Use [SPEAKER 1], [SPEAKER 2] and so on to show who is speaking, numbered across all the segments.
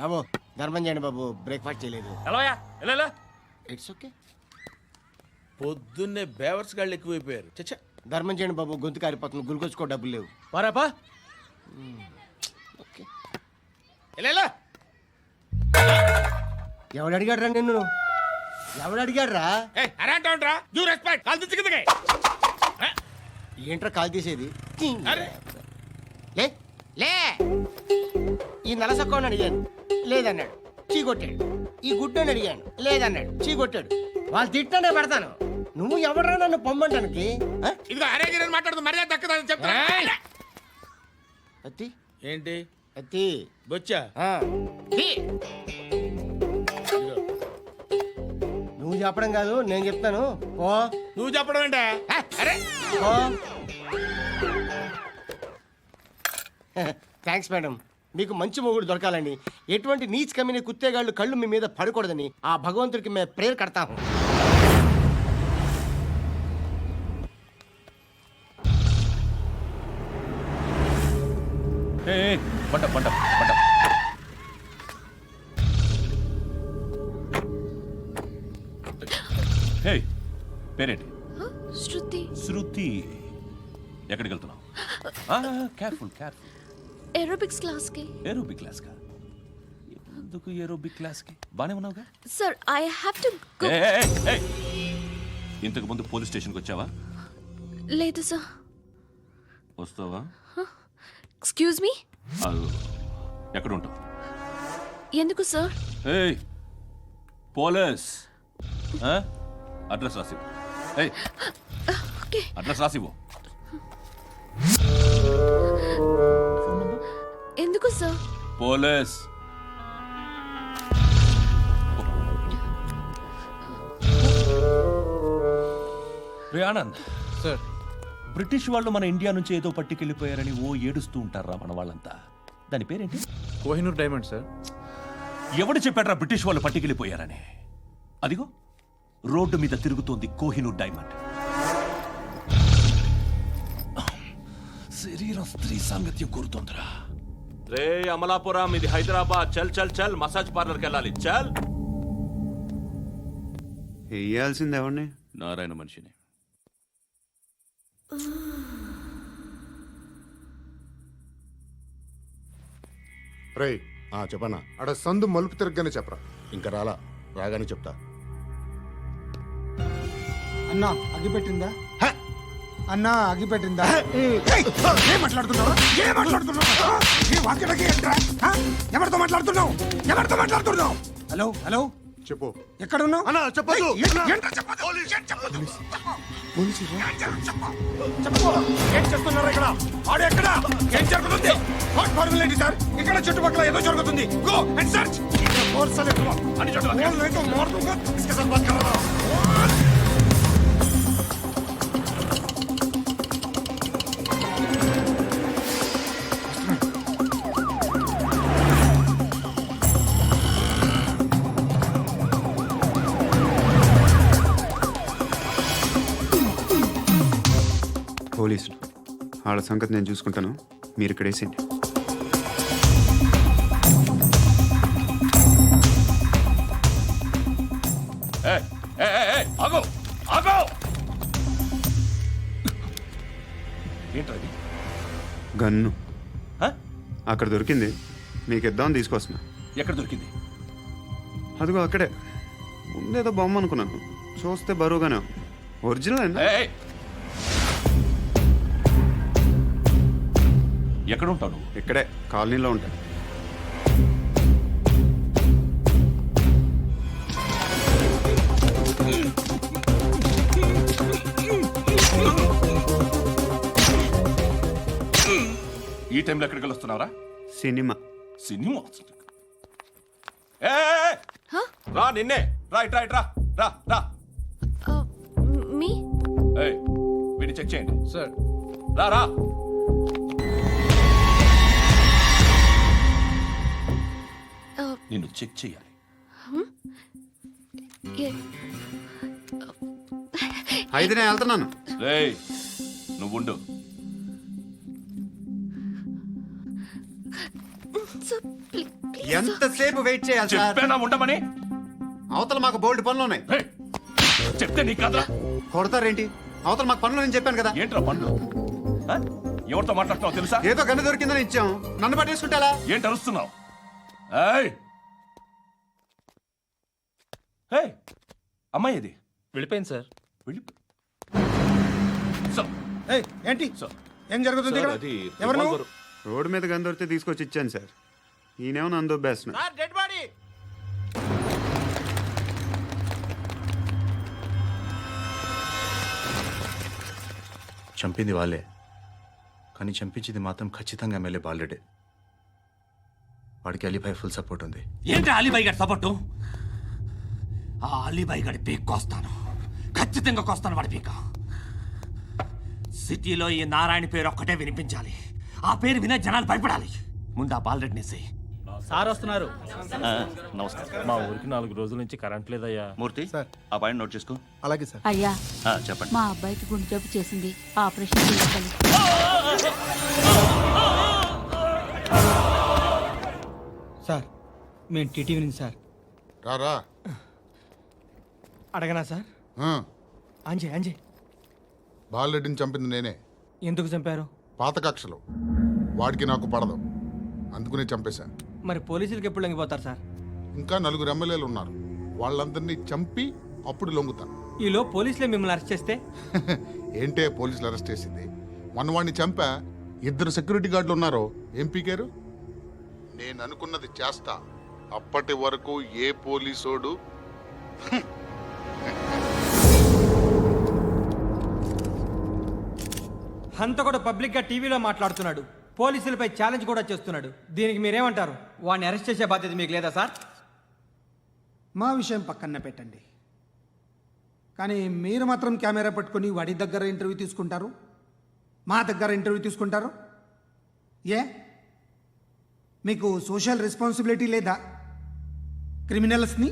[SPEAKER 1] బాబు ధర్మం చేయండి బాబు, బ్రేక్ఫాస్ట్ చేయలేదు.
[SPEAKER 2] ఎలా
[SPEAKER 1] ఇట్స్ ఓకే.
[SPEAKER 2] పొద్దున్నే బేవర్స్ గాళ్ళు ఎక్కువైపోయారు. చచ్చా,
[SPEAKER 1] ధర్మం చేయండి బాబు, గొంతు కారిపోతుంది, గుల్కొచ్చుకో డబ్బులు లేవు.
[SPEAKER 2] పారాపా.
[SPEAKER 1] ఓకే. ఎవడు అడిగాడు రా నిన్ను? ఎవడు అడిగాడు రా? ఏంట్రా కాల్ తీసేది? లే లే. ఈ నలసక్కని అడిగాను, లేదన్నాడు, చీ కొట్టాడు. ఈ గుడ్డని అడిగాను, లేదన్నాడు, చీ కొట్టాడు. వాళ్ళు తిట్టానే పెడతాను. నువ్వు ఎవడరా నన్ను పొమ్మంటానికి?
[SPEAKER 2] మాట్లాడుతూ మర్యాద దక్కదని చెప్తా.
[SPEAKER 1] అత్తి
[SPEAKER 2] ఏంటి
[SPEAKER 1] అత్తి
[SPEAKER 2] బొచ్చా?
[SPEAKER 1] నువ్వు చెప్పడం కాదు, నేను చెప్తాను. ఓ
[SPEAKER 2] నువ్వు చెప్పడం ఏంటే? అరే
[SPEAKER 1] ఓ థ్యాంక్స్ మేడం. మీకు మంచి మొగుడు దొరకాలని, ఎటువంటి నీచ్ కమ్మిన కుత్తేగాళ్ళు కళ్ళు మీ మీద పడకూడదని ఆ భగవంతుడికి మేము ప్రేయర్ కడతాము.
[SPEAKER 3] పంట పంట పంట. హే, పేరేంటి?
[SPEAKER 4] శృతి.
[SPEAKER 3] శృతి. ఎక్కడికి వెళ్తున్నావు? Careful careful.
[SPEAKER 4] ఏరోబిక్స్ క్లాస్ కి.
[SPEAKER 3] ఏరోబిక్ క్లాస్ కా? ఎందుకు ఏరోబిక్ క్లాస్ కి? బానే ఉన్నావుగా?
[SPEAKER 4] Sir I have to go.
[SPEAKER 3] ఇంతకు ముందు పోలీస్ స్టేషన్కి వచ్చావా?
[SPEAKER 4] లేదు సార్.
[SPEAKER 3] వస్తావా?
[SPEAKER 4] Excuse me.
[SPEAKER 3] ఎక్కడ ఉంటావు?
[SPEAKER 4] ఎందుకు సార్?
[SPEAKER 3] ఏయ్ పోలీస్, అడ్రస్ రాసివ్వు. ఏయ్
[SPEAKER 4] ఓకే.
[SPEAKER 3] అడ్రస్ రాసివ్వు.
[SPEAKER 4] ఎందుకు సార్?
[SPEAKER 3] పోలీస్. రే ఆనంద్
[SPEAKER 2] సార్,
[SPEAKER 3] బ్రిటిష్ వాళ్ళు మన ఇండియా నుంచి ఏదో పట్టుకెళ్ళిపోయారని ఓ ఏడుస్తూ ఉంటారా మన వాళ్ళంతా. దాని పేరేంటి?
[SPEAKER 2] Kohinoor diamond sir.
[SPEAKER 3] ఎవడు చెప్పాడ్రా బ్రిటిష్ వాళ్ళు పట్టుకెళ్ళిపోయారని? అదిగో రోడ్డు మీద తిరుగుతోంది కోహినూర్ డైమండ్. శరీరం స్త్రీ సాంగత్యం కోరుతోందిరా. రే అమలాపురం, ఇది హైదరాబాద్. చల్ చల్ చల్, మసాజ్ పార్లర్కి వెళ్ళాలి. చల్.
[SPEAKER 5] వేయాల్సింది ఎవరిని?
[SPEAKER 3] నారాయణ మనిషిని.
[SPEAKER 6] రే చెప్పనా? అడ సందు మలుపు తిరగగానే చెప్పరా. ఇంకా రాగానే చెప్తా.
[SPEAKER 7] అన్నా అగ్గి పెట్టిందా? అన్నా అగ్గి పెట్టిందా? ఏం మాట్లాడుతున్నావు? ఎవరితో మాట్లాడుతున్నావు? ఎవరితో మాట్లాడుతున్నావు? హలో హలో,
[SPEAKER 6] చెప్పు.
[SPEAKER 7] ఎక్కడ ఉన్నావు?
[SPEAKER 6] అన్నా చెప్పదు.
[SPEAKER 7] ఏం చేస్తున్నారు ఇక్కడ? ఆడు ఎక్కడ? ఏం జరుగుతుంది? వాట్ ఫార్మల్ ఏంటి సార్? ఇక్కడ చుట్టుపక్కల ఏదో జరుగుతుంది. Go and search. అని
[SPEAKER 5] పోలీసులు వాళ్ళ సంగతి నేను చూసుకుంటాను, మీరు ఇక్కడ వేసేయండి.
[SPEAKER 3] ఏంటది?
[SPEAKER 5] గన్ను అక్కడ దొరికింది, మీకు ఇద్దామని తీసుకొస్తున్నా.
[SPEAKER 3] ఎక్కడ దొరికింది?
[SPEAKER 5] అదిగో అక్కడే. ముందేదో బొమ్మ అనుకున్నాను, చూస్తే బరువుగానే ఒరిజినల్ అండి.
[SPEAKER 3] ఎక్కడ ఉంటావు నువ్వు?
[SPEAKER 5] ఇక్కడే కాలనీలో ఉంటాను.
[SPEAKER 3] ఈ టైంలో ఎక్కడికి వస్తున్నావురా?
[SPEAKER 5] సినిమా.
[SPEAKER 3] సినిమా? రా, నిన్నే. రా ఇట్రా ఇట్రా. రా రా.
[SPEAKER 4] మీ
[SPEAKER 3] వీడిని చెక్ చేయండి.
[SPEAKER 2] సార్.
[SPEAKER 3] రా రా. నిన్ను చెక్ చేయాలి.
[SPEAKER 5] అయితే నేను వెళ్తున్నాను.
[SPEAKER 3] రేయ్ నువ్వుండు.
[SPEAKER 4] ప్లీజ్
[SPEAKER 5] ఎంతసేపు వెయిట్ చేయాలి సార్?
[SPEAKER 3] చెప్పేనా ఉండమని?
[SPEAKER 5] అవతల మాకు బోల్డ్ పనులు ఉన్నాయి.
[SPEAKER 3] హే, చెప్తే నీ కదరా?
[SPEAKER 5] కొడతారేంటి? అవతల మాకు పనులు నేను చెప్పాను కదా.
[SPEAKER 3] ఏంట్రా పండ్లు? ఆ? ఎవరితో మాట్లాడుతున్నావు తెలుసా?
[SPEAKER 5] ఏదో గన్ను దొరికిందని ఇచ్చాం, నన్ను పట్టేసుకుంటా.
[SPEAKER 3] ఏంటి అరుస్తున్నావు? ఏయ్! ఏయ్! అమ్మాయి ఇది
[SPEAKER 8] వెళ్ళిపోయింది సార్.
[SPEAKER 3] వెళ్ళి సార్,
[SPEAKER 7] ఏంటి
[SPEAKER 3] సార్.
[SPEAKER 7] ఏం జరుగుతుంది ఇక్కడ? ఎవరు నువ్వు?
[SPEAKER 5] రోడ్డు మీద గన్ను దొరికితే తీసుకొచ్చి ఇచ్చాను సార్. ఈయనేమో నన్ను దొబ్బేస్తున్నా.
[SPEAKER 2] Dead body.
[SPEAKER 9] చంపింది వాళ్ళే, కానీ చంపించింది మాత్రం ఖచ్చితంగా ఎమ్మెల్యే బాలుడే. వాడికి అలీభాయ్ ఫుల్ సపోర్ట్ ఉంది.
[SPEAKER 3] ఏంటి అలీబాయి గారి సపోర్టు? ఆ అలీబాయి గారి పీక్ కోస్తాను, ఖచ్చితంగా కోస్తాను వాడి పీక. సిటీలో ఈ నారాయణ పేరు ఒక్కటే వినిపించాలి. ఆ పేరు వినే జనాలు భయపడాలి. ముందు ఆ బాలరెడ్డిని
[SPEAKER 8] సార్ వస్తున్నారు.
[SPEAKER 3] నమస్కారం.
[SPEAKER 8] మా ఊరికి 4 రోజుల నుంచి కరెంట్ లేదయ్యా.
[SPEAKER 3] మూర్తి, ఆ పాయింట్ నోట్ చేసుకో.
[SPEAKER 7] అలాగే సార్.
[SPEAKER 10] అయ్యా,
[SPEAKER 3] చెప్పండి.
[SPEAKER 10] మా అబ్బాయికి గుండె జబ్బు చేసింది, ఆపరేషన్ చేయాలి.
[SPEAKER 1] సార్ మేము టీటీవీ నుంచి సార్.
[SPEAKER 6] రారా.
[SPEAKER 1] అడగనా సార్?
[SPEAKER 6] ఆ,
[SPEAKER 1] అంజే అంజే
[SPEAKER 6] బాలరెడ్డిని చంపింది నేనే.
[SPEAKER 1] ఎందుకు చంపారు?
[SPEAKER 6] పాత కక్షలు. వాడికి నాకు పడదు, అందుకునే చంపేశా.
[SPEAKER 1] మరి పోలీసులకు ఎప్పుడు లొంగిపోతారు సార్?
[SPEAKER 6] ఇంకా 4 ఎమ్మెల్యేలు ఉన్నారు, వాళ్ళందరినీ చంపి అప్పుడు లొంగుతాను.
[SPEAKER 1] ఈలో పోలీసులే మిమ్మల్ని అరెస్ట్ చేస్తే?
[SPEAKER 6] ఏంటే పోలీసులు అరెస్ట్ చేసింది? మొన్న వాడిని చంపా, 2 సెక్యూరిటీ గార్డులు ఉన్నారు, ఏం పీకారు? నేను అనుకున్నది చేస్తా. అప్పటి వరకు ఏ పోలీసోడు
[SPEAKER 1] హంత కూడా పబ్లిక్ గా టీవీలో మాట్లాడుతున్నాడు, పోలీసులపై ఛాలెంజ్ కూడా చేస్తున్నాడు. దీనికి మీరేమంటారు? వాడిని అరెస్ట్ చేసే బాధ్యత మీకు లేదా సార్?
[SPEAKER 11] మా విషయం పక్కన పెట్టండి, కానీ మీరు మాత్రం కెమెరా పట్టుకొని వాడి దగ్గర ఇంటర్వ్యూ తీసుకుంటారు, మా దగ్గర ఇంటర్వ్యూ తీసుకుంటారు. ఏ మీకు సోషల్ రెస్పాన్సిబిలిటీ లేదా? క్రిమినల్స్ని,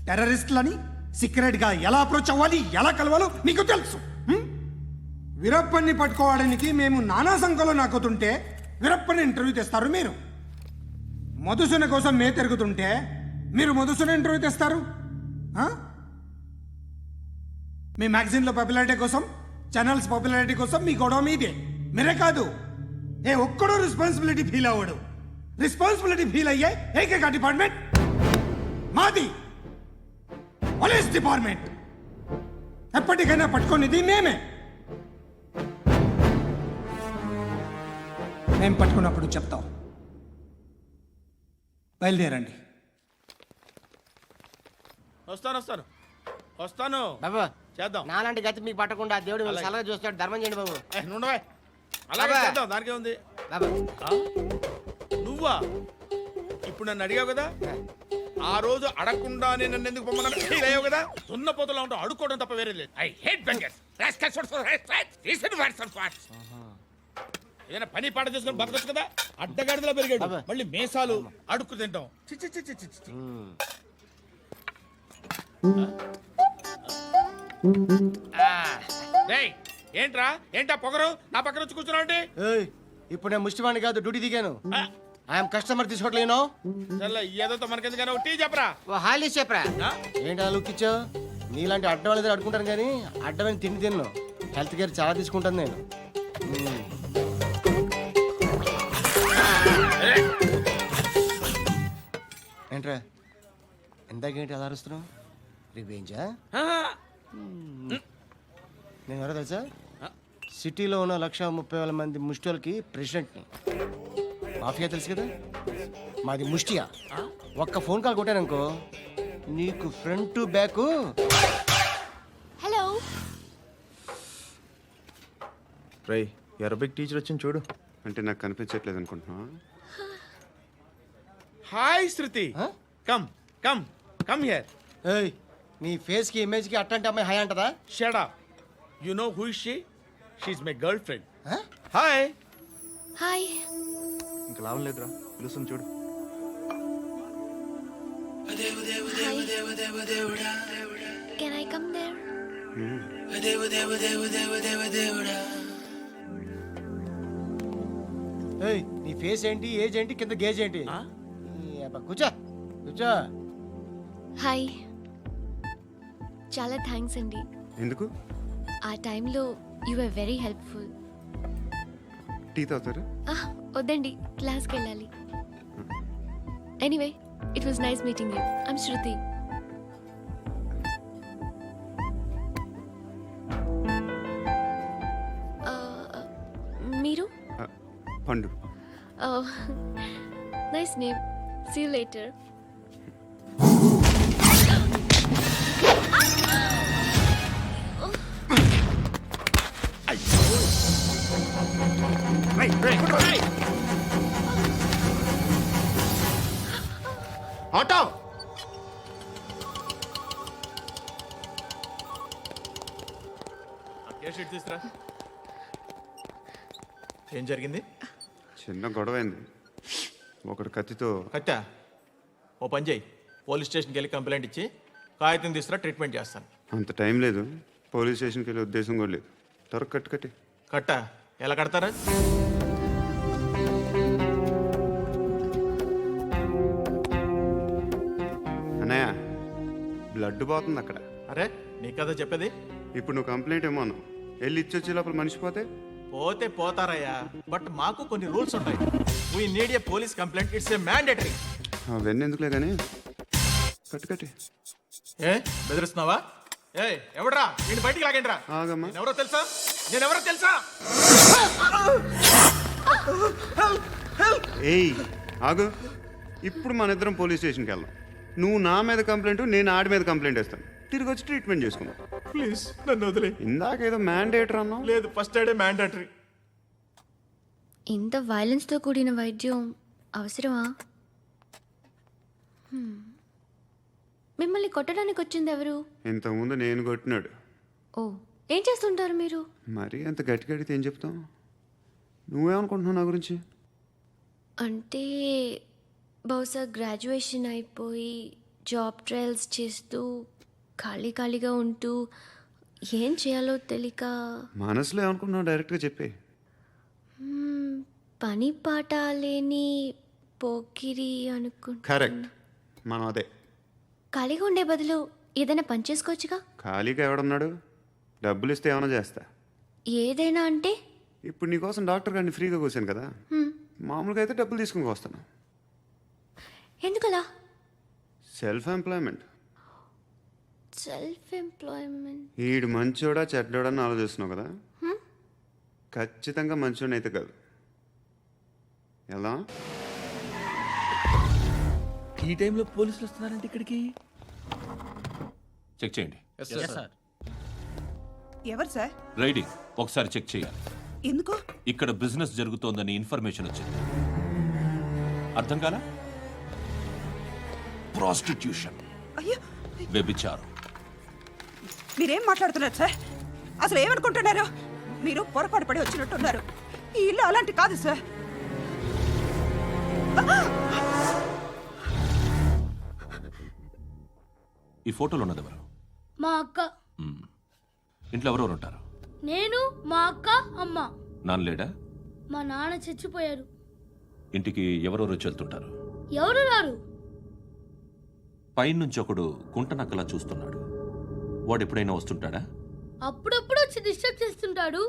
[SPEAKER 11] టెర్రరిస్టులని సీక్రెట్గా ఎలా అప్రోచ్ అవ్వాలి, ఎలా కలవాలో మీకు తెలుసు. వీరప్పన్ని పట్టుకోవడానికి మేము నానా సంఖ్యలో నాకుతుంటే వీరప్పని ఇంటర్వ్యూ తెస్తారు మీరు. మధుసూన కోసం మే తిరుగుతుంటే మీరు మధుసూన ఇంటర్వ్యూ తెస్తారు. మీ మ్యాగజైన్లో పాపులారిటీ కోసం, ఛానల్స్ పాపులారిటీ కోసం మీ గొడవ మీదే. మీరే కాదు, ఏ ఒక్కడో రెస్పాన్సిబిలిటీ ఫీల్ అవ్వడు. రెస్పాన్సిబిలిటీ ఫీల్ అయ్యే ఏకైక డిపార్ట్మెంట్ మాది, పోలీస్ డిపార్ట్మెంట్. ఎప్పటికైనా పట్టుకునేది మేమే. మేము పట్టుకున్నప్పుడు చెప్తాం. బయలుదేరండి.
[SPEAKER 2] వస్తాను.
[SPEAKER 1] బాబు
[SPEAKER 2] చేద్దాం.
[SPEAKER 1] నాలాంటి గతి మీకు పట్టకుండా దేవుడు మిమ్మల్ని సలహా చూస్తాడు. ధర్మం చేయండి బాబు.
[SPEAKER 2] నుండవే. అలాగే
[SPEAKER 1] బాబా.
[SPEAKER 2] చేద్దాం, దానికే ఉంది.
[SPEAKER 1] బాబు
[SPEAKER 2] నువ్వా ఇప్పుడు నన్ను అడిగావు కదా, ఆ రోజు అడగకుండా నేను నన్ను ఎందుకు పొమ్మన్నాను ఫీల్ అయ్యావు కదా. సున్న పోతలో ఉంటావు, అడుక్కోవడం తప్ప వేరే లేదు. I hate bangers. ఏదైనా పని పాట చేసుకుని బతకొచ్చు కదా. అడ్డగాడిదలా పెరిగాడు, మళ్ళీ మేసాలు అడుక్కు తింటాం. చి చి చి చి చి చి. డేయ్, ఏంట్రా ఏంటా పొగరు నా పక్కన వచ్చి కూర్చున్నావు అంటే?
[SPEAKER 1] ఏయ్, ఇప్పుడు నేను ముష్టివాణి కాదు, డ్యూటీ దిగాను. ఐఎమ్ కస్టమర్ తీసుకోవట్లేను.
[SPEAKER 2] చల్ల ఏదో మనకెందుకైనా టీ చెప్పరా.
[SPEAKER 1] ఓ హాలీస్ చెప్పరా. ఏంటి అలా లుక్ ఇచ్చావు? నీలాంటి అడ్డం వాళ్ళ దగ్గర అడుకుంటాను, కానీ అడ్డమైన తిండి తిన్ను. హెల్త్ కేర్ చాలా తీసుకుంటాను నేను. ఏంట్రా ఇందాకేంటి అలా అరుస్తున్నావు? రివేంజా? నేను ఎవరో తెలుసా? సిటీలో ఉన్న 130,000 మంది ముష్టిలకి ప్రెసిడెంట్ని. మాఫియా తెలుసు కదా, మాది ముష్టియా. ఒక్క ఫోన్ కాల్ కొట్టాననుకో, నీకు ఫ్రంట్ టు బ్యాక్.
[SPEAKER 4] హలో.
[SPEAKER 9] రై, అరబిక్ టీచర్ వచ్చింది చూడు.
[SPEAKER 5] అంటే నాకు కనిపించట్లేదు అనుకుంటున్నా.
[SPEAKER 2] Hi Shruti. Come come come here.
[SPEAKER 1] ఏయ్, నీ ఫేస్ కి ఇమేజ్ కి అట్టంటే అమ్మాయి హై అంటదా?
[SPEAKER 2] Shut up. You know who is she? She is my girl friend. Hi.
[SPEAKER 4] Hi.
[SPEAKER 9] ఇంకా లాభం లేదురా, పిలుస్తుంది చూడు.
[SPEAKER 4] Can I come there?
[SPEAKER 1] ఏయ్, నీ ఫేస్ ఏంటి, ఏజ్ ఏంటి, కింద గేజ్ ఏంటి? అబ్బా, కూర్చో కూర్చో.
[SPEAKER 4] హాయ్. చాలా థ్యాంక్స్ అండి.
[SPEAKER 5] ఎందుకు?
[SPEAKER 4] ఆ టైంలో you are very helpful.
[SPEAKER 5] Tea తాగుతారా?
[SPEAKER 4] వద్దండి, క్లాస్కి వెళ్ళాలి. Anyway, it was nice meeting you. I'm Shruti. మీరు?
[SPEAKER 5] Pandu.
[SPEAKER 4] Nice name. See you later.
[SPEAKER 5] Auto.
[SPEAKER 9] తీసుకురా. ఏం జరిగింది?
[SPEAKER 5] చిన్న గొడవ అయింది. ఒకడు కత్తితో.
[SPEAKER 9] కట్టా? ఓ పని చేయి, పోలీస్ స్టేషన్కి వెళ్ళి కంప్లైంట్ ఇచ్చి కాగితం తీసుకురా, ట్రీట్మెంట్ చేస్తాను.
[SPEAKER 5] అంత టైం లేదు. పోలీస్ స్టేషన్కి వెళ్ళే ఉద్దేశం కూడా లేదు. త్వరగా కట్టి.
[SPEAKER 9] కట్టా? ఎలా కడతారా?
[SPEAKER 5] అన్నయ్య, బ్లడ్ పోతుంది అక్కడ.
[SPEAKER 9] అరే నీ కదా చెప్పేది.
[SPEAKER 5] ఇప్పుడు నువ్వు కంప్లైంట్ ఏమో అన్నావు. వెళ్ళి ఇచ్చొచ్చే లోపల మనిషి పోతే
[SPEAKER 9] పోతే పోతారయ్యా, బట్ మాకు కొన్ని రూల్స్ ఉంటాయి. We need a police complaint, it's a mandatory.
[SPEAKER 5] అవన్నీ ఎందుకులే కానీ కట్టి.
[SPEAKER 9] ఏ బెదిరిస్తున్నావా? ఏ ఎవడ్రా నేను బయటికి లాగండిరా.
[SPEAKER 5] ఆగమ్మా.
[SPEAKER 9] నేనెవరో తెలుసా?
[SPEAKER 5] ఏయ్ ఆగు. ఇప్పుడు మన ఇద్దరం పోలీస్ స్టేషన్కి వెళ్దాం. నువ్వు నా మీద కంప్లైంట్, నేను ఆడి మీద కంప్లైంట్ వేస్తాను. తిరిగి వచ్చి ట్రీట్మెంట్ చేసుకుందాం.
[SPEAKER 9] ప్లీజ్ నన్ను వదిలే.
[SPEAKER 5] ఇందాకేదో మ్యాండేటర్ అన్నావు.
[SPEAKER 9] లేదు, ఫస్ట్ ఎయిడే మ్యాండేటరీ.
[SPEAKER 4] ఇంత వైలెన్స్తో కూడిన వైద్యం అవసరమా? మిమ్మల్ని కొట్టడానికి వచ్చింది ఎవరు?
[SPEAKER 5] ఇంతకుముందు నేను కొట్టినాడు.
[SPEAKER 4] ఓ, ఏం చేస్తుంటారు మీరు?
[SPEAKER 5] మరి అంత గట్టి గడితే ఏం చెప్తాం? నువ్వేమనుకుంటున్నావు నా గురించి?
[SPEAKER 4] అంటే బహుశా గ్రాడ్యుయేషన్ అయిపోయి జాబ్ ట్రయల్స్ చేస్తూ ఖాళీగా ఉంటూ ఏం చేయాలో తెలియక.
[SPEAKER 5] మనసులో ఏమనుకుంటున్నావు డైరెక్ట్గా చెప్పే.
[SPEAKER 4] పని పాట లేని పోకిరి అనుకుంటా.
[SPEAKER 5] కరెక్ట్, మనం అదే.
[SPEAKER 4] ఖాళీగా ఉండే బదులు ఏదైనా పని చేసుకోవచ్చుగా.
[SPEAKER 5] ఖాళీగా ఎవడున్నాడు? డబ్బులు ఇస్తే ఏమైనా చేస్తా.
[SPEAKER 4] ఏదైనా అంటే?
[SPEAKER 5] ఇప్పుడు నీకోసం డాక్టర్ గారిని ఫ్రీగా కూర్చాను కదా. మామూలుగా అయితే డబ్బులు తీసుకుని వస్తాను.
[SPEAKER 4] ఎందుకలా?
[SPEAKER 5] Self employment. ఈడు మంచోడా చెడ్డోడా అని ఆలోచిస్తున్నావు కదా. ఖచ్చితంగా మంచోడని అయితే కాదు. ఎలా?
[SPEAKER 2] ఈ టైంలో పోలీసులు వస్తున్నారంటే ఇక్కడికి.
[SPEAKER 3] చెక్ చేయండి.
[SPEAKER 10] ఎవరు సార్?
[SPEAKER 3] రైడింగ్ ఒకసారి చెక్ చేయాలి.
[SPEAKER 10] ఎందుకు?
[SPEAKER 3] ఇక్కడ బిజినెస్ జరుగుతోందని ఇన్ఫర్మేషన్ వచ్చింది. అర్థం కాలా? ప్రాస్టిట్యూషన్,
[SPEAKER 10] అయ్యో,
[SPEAKER 3] వ్యభిచారం.
[SPEAKER 10] మీరేం మాట్లాడుతున్నారు సార్? అసలు ఏమనుకుంటున్నారు? మీరు పొరపాటు పడి వచ్చినట్టున్నారు. ఈ ఇల్లు అలాంటి కాదు సార్.
[SPEAKER 3] ఈ ఫోటోలో ఉన్నది ఎవరు?
[SPEAKER 4] మా అక్క.
[SPEAKER 3] ఇంట్లో ఎవరెవరు ఉంటారు?
[SPEAKER 4] నేను, మా అక్క, అమ్మ.
[SPEAKER 3] నాన్న లేడా?
[SPEAKER 4] మా నాన్న చచ్చిపోయారు.
[SPEAKER 3] ఇంటికి ఎవరెవరు వచ్చి వెళ్తుంటారు?
[SPEAKER 4] ఎవరు రారు.
[SPEAKER 3] పైనుంచి ఒకడు గుంటనక్కలా చూస్తున్నాడు. వాడు ఎప్పుడైనా వస్తుంటాడా?
[SPEAKER 4] అప్పుడప్పుడు వచ్చి డిస్టర్బ్ చేస్తుంటాడు.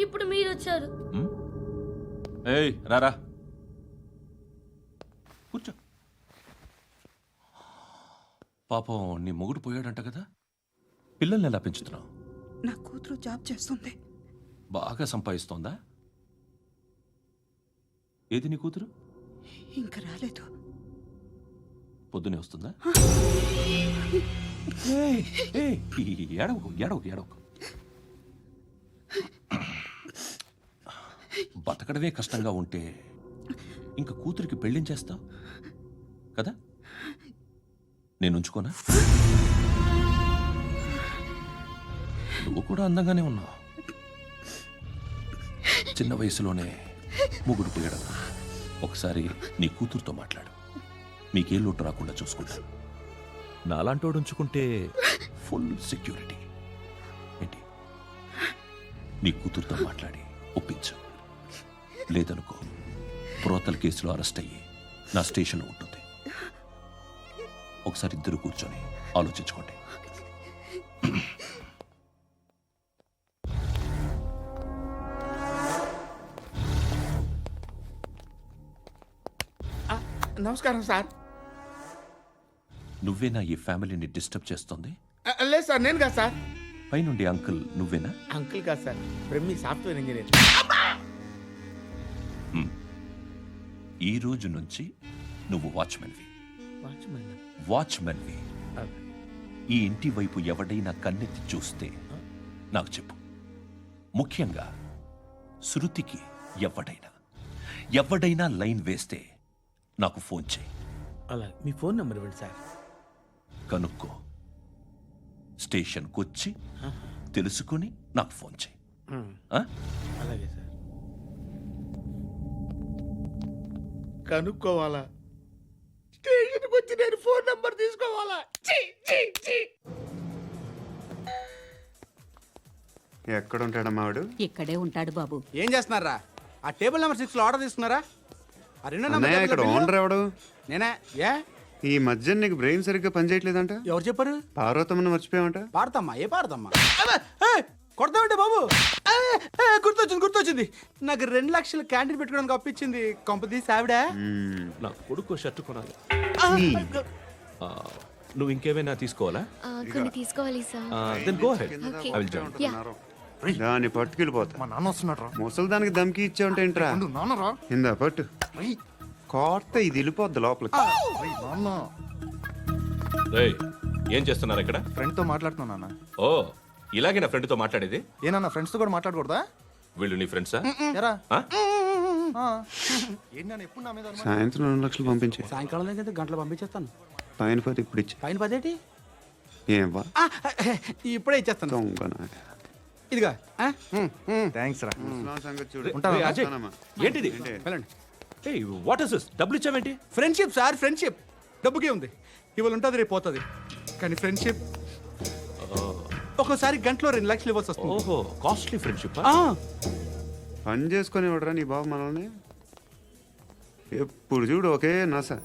[SPEAKER 4] ఇప్పుడు మీరు వచ్చారు.
[SPEAKER 3] ఏయ్ రారా, కూర్చో. పాపం నీ మొగుడు పోయాడంట కదా. పిల్లల్ని ఎలా పెంచుతున్నావు?
[SPEAKER 10] నా కూతురు జాబ్ చేస్తుంది.
[SPEAKER 3] బాగా సంపాదిస్తోందా? ఏది నీ కూతురు?
[SPEAKER 10] ఇంకా రాలేదు.
[SPEAKER 3] పొద్దునే వస్తుందా? ఏడవకు. బతకడమే కష్టంగా ఉంటే ఇంకా కూతురికి పెళ్ళించేస్తావు కదా. నేను ఉంచుకోనా? నువ్వు కూడా అందంగానే ఉన్నావు. చిన్న వయసులోనే ముగ్గురు పోయడం. ఒకసారి నీ కూతురుతో మాట్లాడు. మీకే లోటు రాకుండా చూసుకుంటాను. నాలాంటోడు ఉంచుకుంటే ఫుల్ సెక్యూరిటీ. ఏంటి? నీ కూతురుతో మాట్లాడి ఒప్పించు. లేదనుకో, ప్రోతల కేసులో అరెస్ట్ అయ్యి నా స్టేషన్లో ఉంటుంది. ఒకసారి ఇద్దరు కూర్చొని ఆలోచించుకోండి.
[SPEAKER 2] నమస్కారం సార్.
[SPEAKER 3] నువ్వేనా ఈ ఫ్యామిలీని డిస్టర్బ్ చేస్తుంది?
[SPEAKER 2] లేదు సార్, నేను కాదు సార్.
[SPEAKER 3] పైనుండి అంకుల్ నువ్వేనా?
[SPEAKER 2] అంకుల్ కాదు సార్, బ్రహ్మి సాఫ్ట్వేర్ ఇంజనీర్.
[SPEAKER 3] ఈ రోజు నుంచి నువ్వు వాచ్మెన్వి.
[SPEAKER 2] వాచ్మెన్.
[SPEAKER 3] వాచ్మెన్వి. ఈ ఇంటి వైపు ఎవడైనా కన్నెత్తి చూస్తే నాకు చెప్పు. ముఖ్యంగా శృతికి ఎవడైనా లైన్ వేస్తే నాకు ఫోన్ చేయి.
[SPEAKER 2] అలా మీ ఫోన్ నెంబర్ ఇవ్వండి సార్.
[SPEAKER 3] కనుక్కో, స్టేషన్కి వచ్చి తెలుసుకుని నాకు ఫోన్ చేయి. ఆ?
[SPEAKER 2] అలాగే సార్. కనుక్కోవాలా? స్టేషన్కి వచ్చి నేను ఫోన్ నెంబర్ తీసుకోవాలా? ఛీ, ఛీ, ఛీ.
[SPEAKER 5] ఎక్కడ ఉంటాడమ్మా వాడు?
[SPEAKER 10] ఇక్కడే ఉంటాడు బాబు.
[SPEAKER 7] ఏం చేస్తున్నారా? ఆ టేబుల్ నెంబర్ 6 లో ఆర్డర్ తీసుకున్నారా? ఆ రెండో
[SPEAKER 5] అన్నయ్య, ఇక్కడ
[SPEAKER 7] నెంబర్
[SPEAKER 5] ఓనర్ ఎవడు?
[SPEAKER 7] నేనే. ఏ
[SPEAKER 5] ఈ మధ్య నీకు బ్రెయిన్ సరిగ్గా పనిచేయట్లేదంట.
[SPEAKER 7] ఎవరు చెప్పారు?
[SPEAKER 5] పార్వతమ్మను మర్చిపోయామంట.
[SPEAKER 7] పాడతామ్మా? ఏ పాడతామ్మా? కొడతామంటే బాబు. గుర్తొచ్చింది. నాకు 2 లక్షలు క్యాంటీన్ పెట్టుకోవడానికి అప్పించింది కొంపదీసి ఆవిడ.
[SPEAKER 3] నా కొడుకు షర్టు కొనాలి. నువ్వు ఇంకేమైనా తీసుకోవాలా?
[SPEAKER 4] కొన్ని తీసుకోవాలి sir.
[SPEAKER 3] Then go ahead.
[SPEAKER 4] Okay.
[SPEAKER 3] I will join.
[SPEAKER 5] దాన్ని పట్టుకెళ్ళిపోతా.
[SPEAKER 6] మా నాన్న వస్తున్నాడు రా.
[SPEAKER 5] ముసలి దానికి దమ్కి ఇచ్చావుంటే ఏంట్రా?
[SPEAKER 6] నాన్న రా.
[SPEAKER 5] ఇందా పట్టు. కోర్త ఇది వెళ్ళిపోద్ది లోపలికి.
[SPEAKER 6] నాన్న
[SPEAKER 3] ఏం చేస్తున్నారు ఇక్కడ?
[SPEAKER 6] ఫ్రెండ్ తో మాట్లాడుతున్నా నాన్న.
[SPEAKER 3] ఓ, ఇలాగే నా ఫ్రెండ్తో మాట్లాడేది?
[SPEAKER 6] ఏనా ఫ్రెండ్స్ తో కూడా మాట్లాడకూడదా?
[SPEAKER 3] వీళ్ళు నీ ఫ్రెండ్సా?
[SPEAKER 6] ఎరా ఏంటి నాన్న ఎప్పుడు నా మీద అనుమానం?
[SPEAKER 5] సాయంత్రం 2 లక్షలు పంపించే.
[SPEAKER 7] సాయంకాలం దగ్గర గంటలు పంపించేస్తాను.
[SPEAKER 5] పైన పోతే ఇప్పుడు ఇచ్చే.
[SPEAKER 7] పైన 10 ఏంటి?
[SPEAKER 5] ఏం వా
[SPEAKER 7] ఇప్పుడే ఇచ్చేస్తాను.
[SPEAKER 5] దొంగనా.
[SPEAKER 7] ఇదిగా
[SPEAKER 6] థ్యాంక్స్ రా.
[SPEAKER 5] ముసలాం సంగతి చూడు.
[SPEAKER 3] ఏయ్, అజయ్,
[SPEAKER 5] ఉంటానమ్మా.
[SPEAKER 3] ఏంటిది?
[SPEAKER 7] వెళ్ళండి.
[SPEAKER 3] What is this? డబ్బులు ఇచ్చావేంటి?
[SPEAKER 7] Friendship sir, friendship. డబ్బుకే ఉంది, ఇవాళ ఉంటుంది రేపు పోతుంది. కానీ ఫ్రెండ్షిప్ ఒక్కోసారి గంటలో 2 లక్షలు ఇవ్వాల్సి వస్తుంది.
[SPEAKER 3] ఓహో, కాస్ట్లీ ఫ్రెండ్షిప్.
[SPEAKER 5] పని చేసుకొని ఇవ్వడరా నీ బాబు మనల్ని. ఎప్పుడు చూడు ఒకే నస.